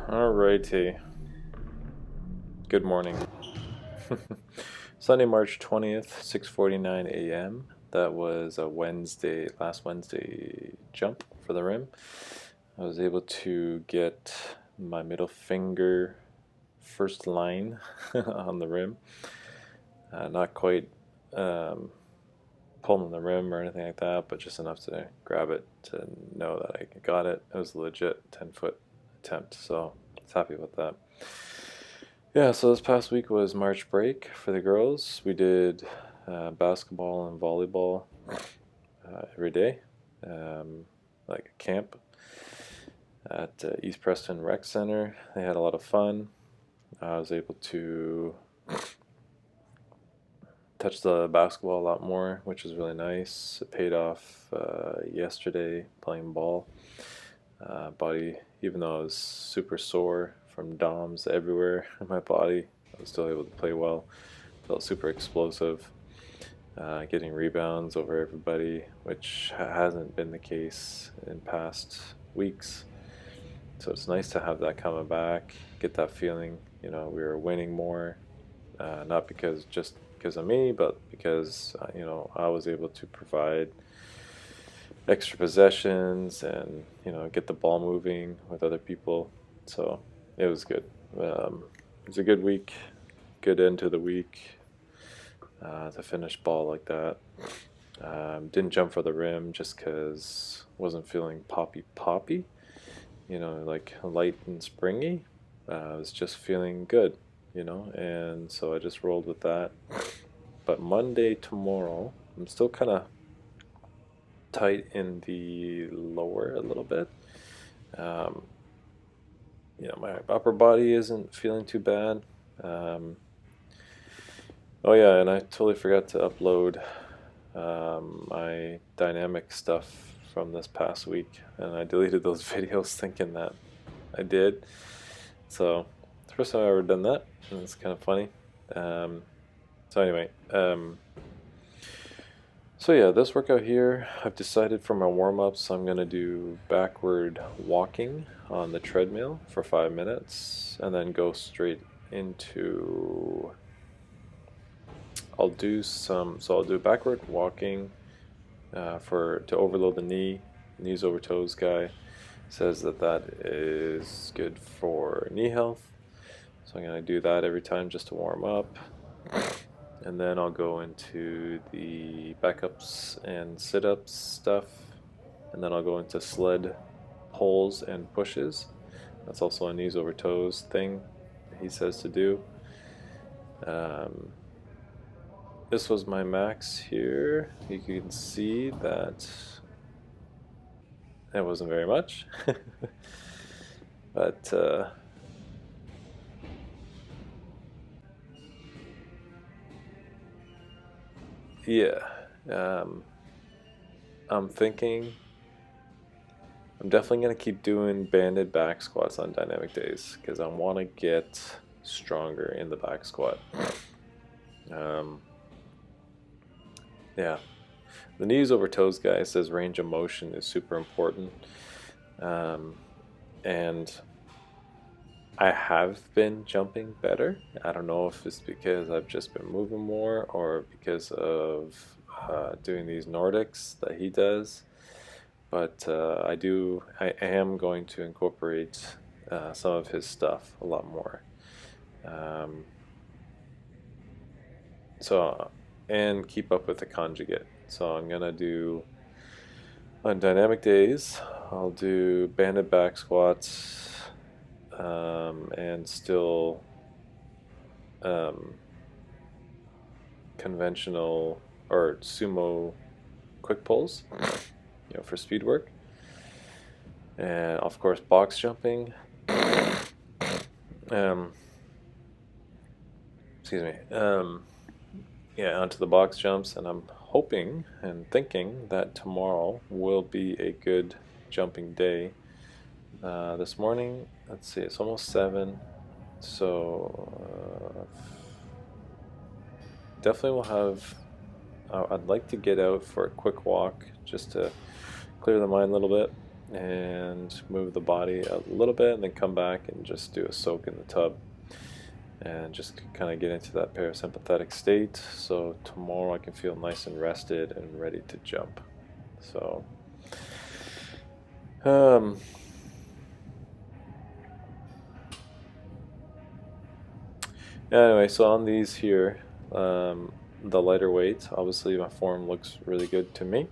Alrighty. Good morning. Sunday, March 20th, 6:49 a.m. That was a last Wednesday jump for the rim. I was able to get my middle finger first line on the rim. Not quite pulling the rim or anything like that, but just enough to grab it to know that I got it. It was a legit 10-foot attempt, so I was happy with that. Yeah, so this past week was March break for the girls. We did basketball and volleyball every day, like a camp at East Preston Rec Center. They had a lot of fun. I was able to touch the basketball a lot more, which was really nice. It paid off yesterday playing ball. Body, even though I was super sore from DOMs everywhere in my body, I was still able to play well. Felt super explosive, getting rebounds over everybody, which hasn't been the case in past weeks. So it's nice to have that coming back, get that feeling. We were winning more, not just because of me, but because I was able to provide extra possessions and get the ball moving with other people. So it was good. It was a good week, good end to the week to finish ball like that. Didn't jump for the rim just because wasn't feeling poppy, like light and springy. I was just feeling good, and so I just rolled with that. But Monday, tomorrow, I'm still kind of tight in the lower a little bit. My upper body isn't feeling too bad. Oh yeah, and I totally forgot to upload my dynamic stuff from this past week, and I deleted those videos thinking that I did. So it's the first time I've ever done that, and it's kind of funny. So anyway, so yeah, this workout here, I've decided for my warm-ups, I'm going to do backward walking on the treadmill for 5 minutes, and then go straight into, I'll do backward walking to overload the knees over toes guy. Says that is good for knee health. So I'm going to do that every time just to warm up. And then I'll go into the backups and sit-ups stuff. And then I'll go into sled pulls and pushes. That's also a knees over toes thing he says to do. This was my max here. You can see that it wasn't very much. But yeah, I'm thinking I'm definitely going to keep doing banded back squats on dynamic days because I want to get stronger in the back squat. Yeah, the knees over toes guy says range of motion is super important, and I have been jumping better. I don't know if it's because I've just been moving more or because of doing these Nordics that he does. But I am going to incorporate some of his stuff a lot more. And keep up with the conjugate. So I'm gonna do on dynamic days. I'll do banded back squats and still conventional or sumo quick pulls, for speed work, and of course box jumping. Excuse me. Yeah, onto the box jumps, and I'm hoping and thinking that tomorrow will be a good jumping day. This morning, let's see, it's almost 7, so definitely will have. I'd like to get out for a quick walk just to clear the mind a little bit. and move the body a little bit, and then come back and just do a soak in the tub and just kind of get into that parasympathetic state, so tomorrow I can feel nice and rested and ready to jump. So anyway, so on these here, the lighter weight, obviously my form looks really good to me.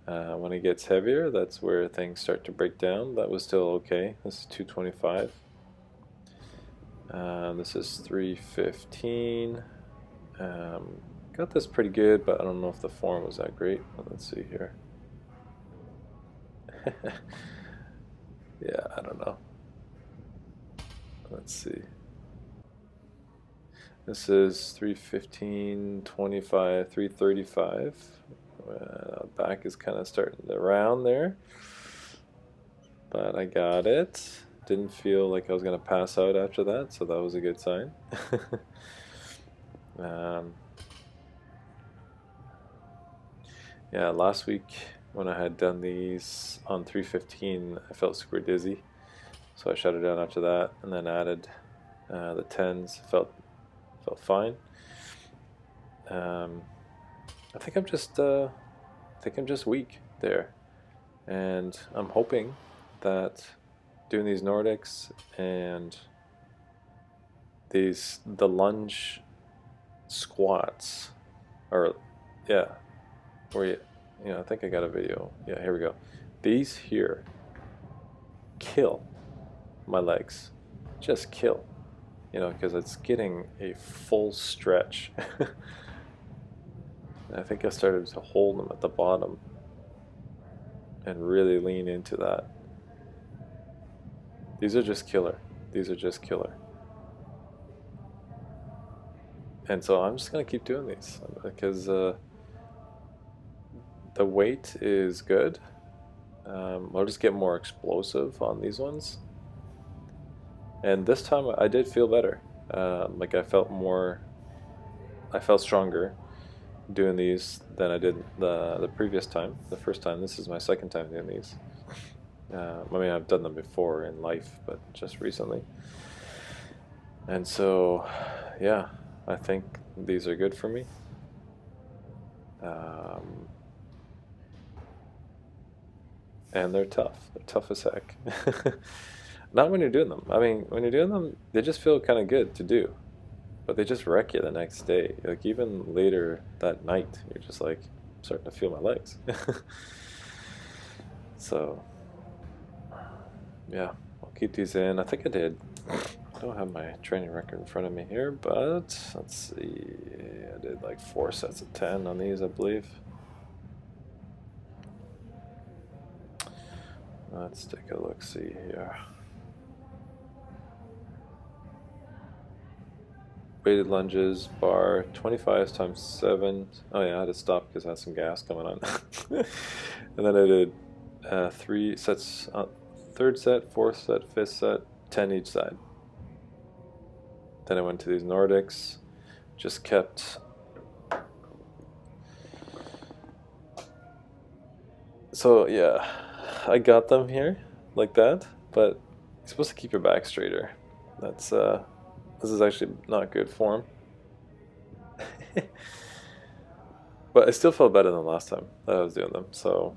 When it gets heavier, that's where things start to break down. That was still okay. This is 225. This is 315. Got this pretty good, but I don't know if the form was that great. Let's see here. Yeah, I don't know. Let's see. This is 315, 25, 335. Back is kind of starting to round there, but I got it. Didn't feel like I was going to pass out after that, so that was a good sign. Yeah, last week when I had done these on 315, I felt super dizzy, so I shut it down after that, and then added the 10s. Felt fine. I think I'm just weak there, and I'm hoping that doing these Nordics and the lunge squats, or yeah, where I think I got a video. Yeah, here we go. These here kill my legs, just kill, because it's getting a full stretch. I think I started to hold them at the bottom and really lean into that. These are just killer. These are just killer. And so I'm just going to keep doing these because the weight is good. I'll just get more explosive on these ones. And this time I did feel better. Like I felt stronger doing these than I did the previous time, the first time. This is my second time doing these. I mean, I've done them before in life, but just recently. And so, yeah, I think these are good for me. And they're tough. They're tough as heck. Not when you're doing them. I mean, when you're doing them, they just feel kind of good to do. But they just wreck you the next day. Like even later that night, you're just like starting to feel my legs. So, yeah, I'll keep these in. I think I did. I don't have my training record in front of me here, but let's see. I did like 4 sets of 10 on these, I believe. Let's take a look. See here. Weighted lunges, bar, 25 times 7. Oh yeah, I had to stop because I had some gas coming on. And then I did 3 sets, 3rd set, 4th set, 5th set, 10 each side. Then I went to these Nordics, just kept. So yeah, I got them here like that, but you're supposed to keep your back straighter. That's this is actually not good form. But I still felt better than last time that I was doing them. So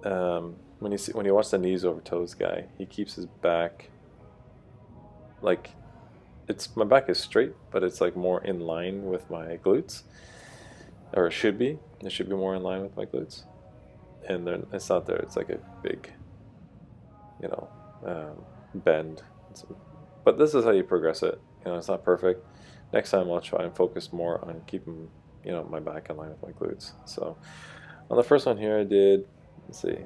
when you watch the knees over toes guy, he keeps his back like my back is straight, but it's like more in line with my glutes, or it should be. It should be more in line with my glutes, and then it's not there. It's like a big, bend. But this is how you progress it. It's not perfect. Next time I'll try and focus more on keeping, my back in line with my glutes. So on the first one here I did, let's see,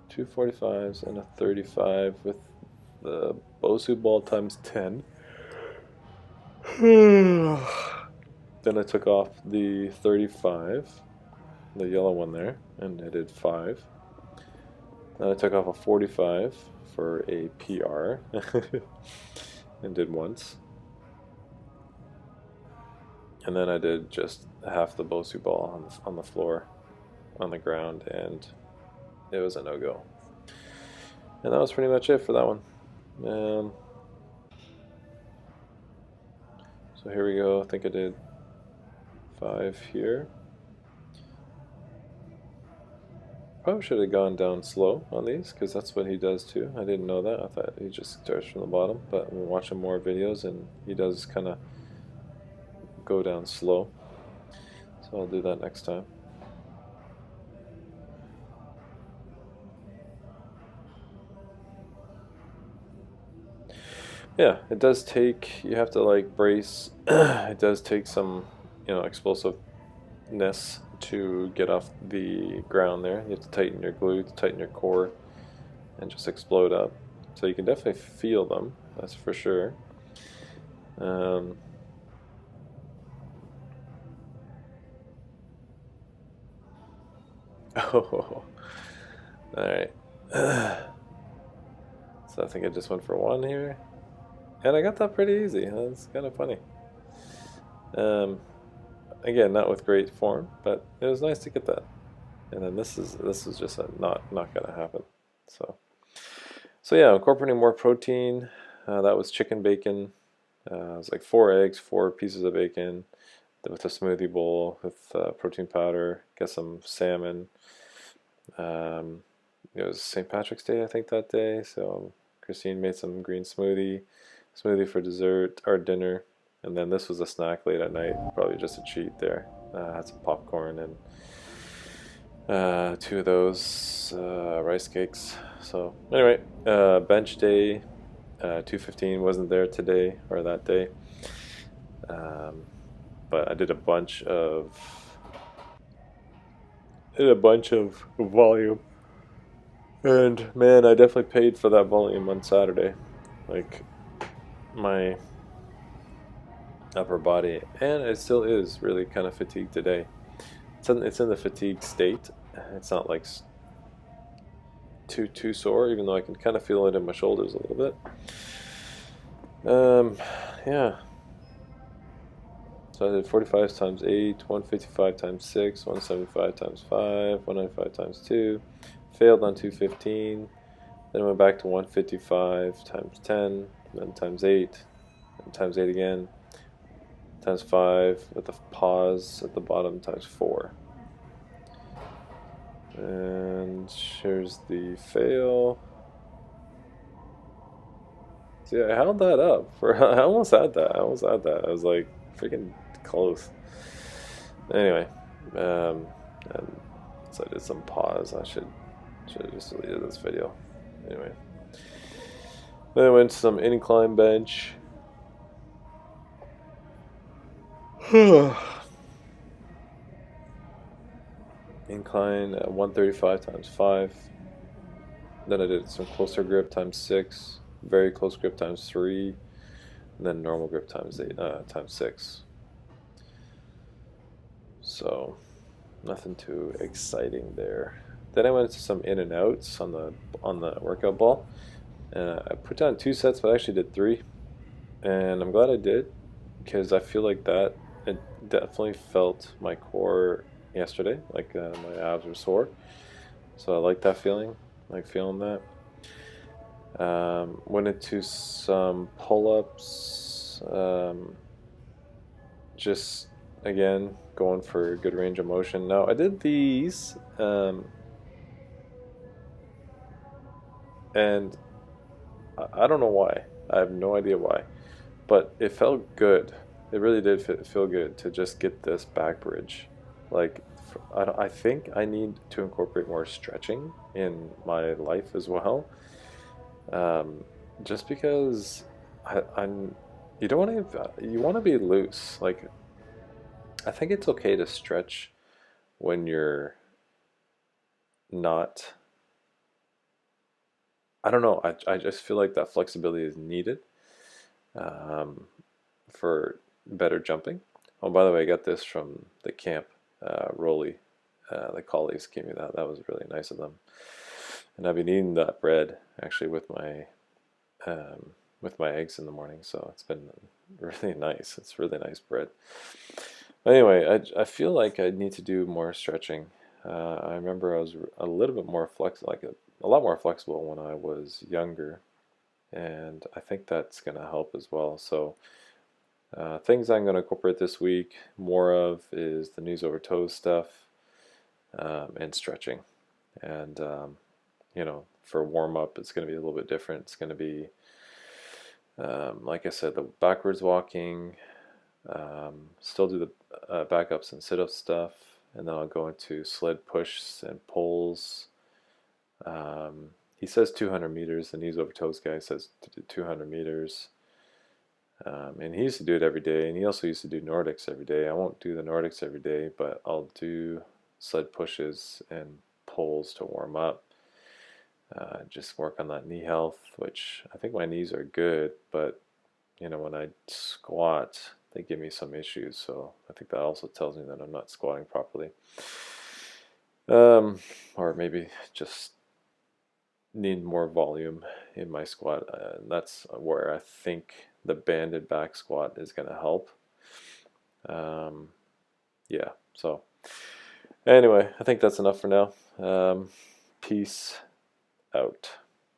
2 45s and a 35 with the Bosu ball times 10. Then I took off the 35, the yellow one there, and I did 5. Then I took off a 45 for a PR and did once. And then I did just half the Bosu ball on the floor on the ground, and it was a no-go. And that was pretty much it for that one. So here we go. I think I did 5 here. Probably should have gone down slow on these, because that's what he does too. I didn't know that. I thought he just starts from the bottom, but I'm watching more videos and he does kind of go down slow. So I'll do that next time. Yeah, it does take, you have to like brace. It does take some, explosiveness to get off the ground there. You have to tighten your glutes, tighten your core, and just explode up. So you can definitely feel them, that's for sure. Oh, alright. So I think I just went for 1 here. And I got that pretty easy. That's kind of funny. Again, not with great form, but it was nice to get that. And then this is just not gonna happen. So yeah, incorporating more protein. That was chicken bacon. It was like 4 eggs, 4 pieces of bacon, with a smoothie bowl with protein powder. Got some salmon. It was St. Patrick's Day, I think, that day. So Christine made some green smoothie for dessert or dinner. And then this was a snack late at night, probably just a cheat there. Had some popcorn and 2 of those rice cakes. So anyway, bench day, 215 wasn't there today or that day. But I did a bunch of volume. And man, I definitely paid for that volume on Saturday. Like, my upper body, and it still is really kind of fatigued today. It's in the fatigue state. It's not like too sore, even though I can kind of feel it in my shoulders a little bit. Yeah. So I did 45 times 8, 155 times 6, 175 times 5, 195 times 2. Failed on 215. Then I went back to 155 times 10, then times 8, and times 8 again, times 5 with a pause at the bottom, times 4. And here's the fail. See, I held that up I almost had that. I was like freaking close. Anyway, and so I did some pause. I should have just deleted this video. Anyway, then I went to some incline bench. Incline 135 times 5. Then I did some closer grip times 6, very close grip times 3, and then normal grip times 8 times 6. So nothing too exciting there. Then I went into some in and outs on the workout ball. I put down 2 sets, but I actually did 3, and I'm glad I did, because I feel like that it definitely felt my core yesterday, like my abs were sore. So I like that feeling, like feeling that. Went into some pull-ups, just again going for good range of motion. Now I did these, and I don't know why. I have no idea why, but it felt good. It really did feel good to just get this back bridge. Like, I think I need to incorporate more stretching in my life as well. Just because I'm, you don't want to, you want to be loose. Like, I think it's okay to stretch when you're not, I don't know, I just feel like that flexibility is needed for better jumping. Oh, by the way, I got this from the camp. Rolly, the colleagues gave me that. That was really nice of them. And I've been eating that bread actually with my eggs in the morning, so it's been really nice. It's really nice bread. But anyway, I feel like I need to do more stretching. I remember I was a little bit more flexible, like a lot more flexible when I was younger, and I think that's going to help as well. So things I'm going to incorporate this week more of is the knees over toes stuff, and stretching. And for warm up, it's going to be a little bit different. It's going to be, like I said, the backwards walking. Still do the backups and sit-up stuff, and then I'll go into sled pushes and pulls. He says 200 meters. The knees over toes guy says to do 200 meters. And he used to do it every day, and he also used to do Nordics every day. I won't do the Nordics every day, but I'll do sled pushes and pulls to warm up. Just work on that knee health, which I think my knees are good, but when I squat, they give me some issues. So I think that also tells me that I'm not squatting properly, or maybe just need more volume in my squat. And that's where I think the banded back squat is going to help. Yeah, so anyway, I think that's enough for now. Peace out.